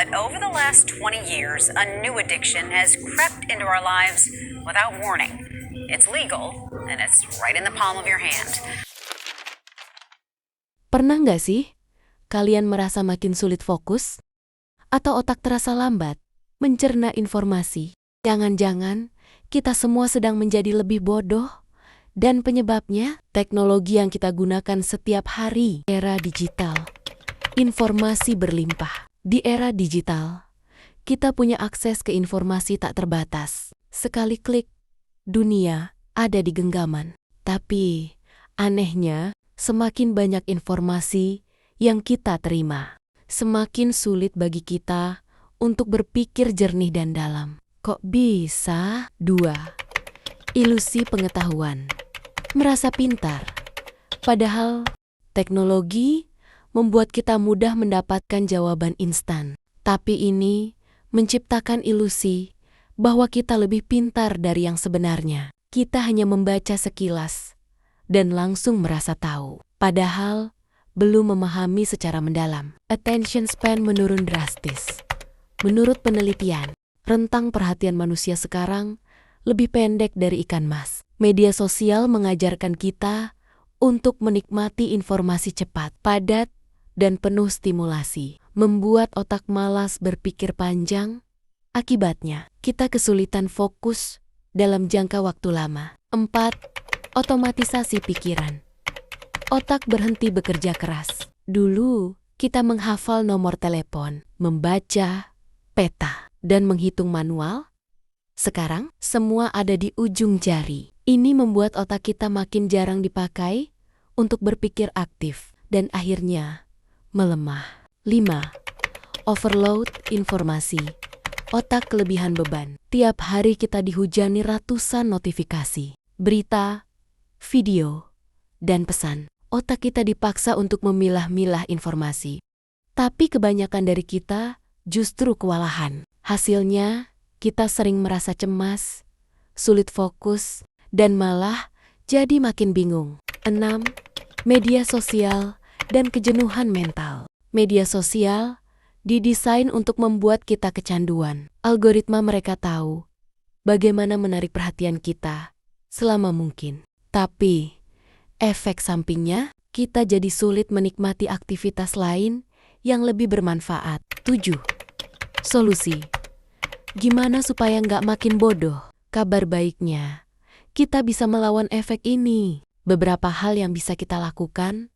But over the last 20 years, a new addiction has crept into our lives without warning. It's legal, and it's right in the palm of your hand. Pernah nggak sih kalian merasa makin sulit fokus? Atau otak terasa lambat mencerna informasi? Jangan-jangan kita semua sedang menjadi lebih bodoh? Dan penyebabnya teknologi yang kita gunakan setiap hari. Era digital, informasi berlimpah. Di era digital, kita punya akses ke informasi tak terbatas. Sekali klik, dunia ada di genggaman. Tapi, anehnya, semakin banyak informasi yang kita terima, semakin sulit bagi kita untuk berpikir jernih dan dalam. Kok bisa? 2. Ilusi pengetahuan. Merasa pintar. Padahal, teknologi membuat kita mudah mendapatkan jawaban instan. Tapi ini menciptakan ilusi bahwa kita lebih pintar dari yang sebenarnya. Kita hanya membaca sekilas dan langsung merasa tahu. Padahal belum memahami secara mendalam. Attention span menurun drastis. Menurut penelitian, rentang perhatian manusia sekarang lebih pendek dari ikan mas. Media sosial mengajarkan kita untuk menikmati informasi cepat, padat, dan penuh stimulasi, membuat otak malas berpikir panjang. Akibatnya, kita kesulitan fokus dalam jangka waktu lama. 4. Otomatisasi pikiran. Otak berhenti bekerja keras. Dulu, kita menghafal nomor telepon, membaca peta, dan menghitung manual. Sekarang, semua ada di ujung jari. Ini membuat otak kita makin jarang dipakai untuk berpikir aktif, dan akhirnya melemah. 5. Overload informasi. Otak kelebihan beban. Tiap hari kita dihujani ratusan notifikasi, berita, video, dan pesan. Otak kita dipaksa untuk memilah-milah informasi. Tapi kebanyakan dari kita justru kewalahan. Hasilnya, kita sering merasa cemas, sulit fokus, dan malah jadi makin bingung. 6. Media sosial dan kejenuhan mental. Media sosial didesain untuk membuat kita kecanduan. Algoritma mereka tahu bagaimana menarik perhatian kita selama mungkin. Tapi, efek sampingnya, kita jadi sulit menikmati aktivitas lain yang lebih bermanfaat. 7. Solusi. Gimana supaya nggak makin bodoh? Kabar baiknya, kita bisa melawan efek ini. Beberapa hal yang bisa kita lakukan.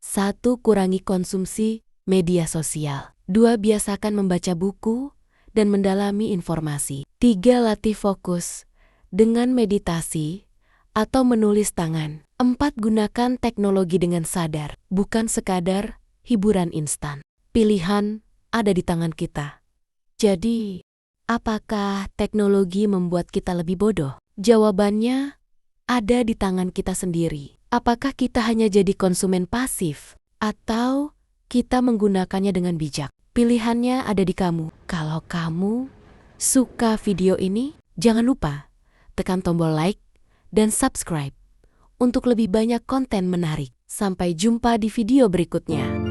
1. Kurangi konsumsi media sosial. 2. Biasakan membaca buku dan mendalami informasi. 3. Latih fokus dengan meditasi atau menulis tangan. 4. Gunakan teknologi dengan sadar, bukan sekadar hiburan instan. Pilihan ada di tangan kita. Jadi, apakah teknologi membuat kita lebih bodoh? Jawabannya ada di tangan kita sendiri. Apakah kita hanya jadi konsumen pasif atau kita menggunakannya dengan bijak? Pilihannya ada di kamu. Kalau kamu suka video ini, jangan lupa tekan tombol like dan subscribe untuk lebih banyak konten menarik. Sampai jumpa di video berikutnya.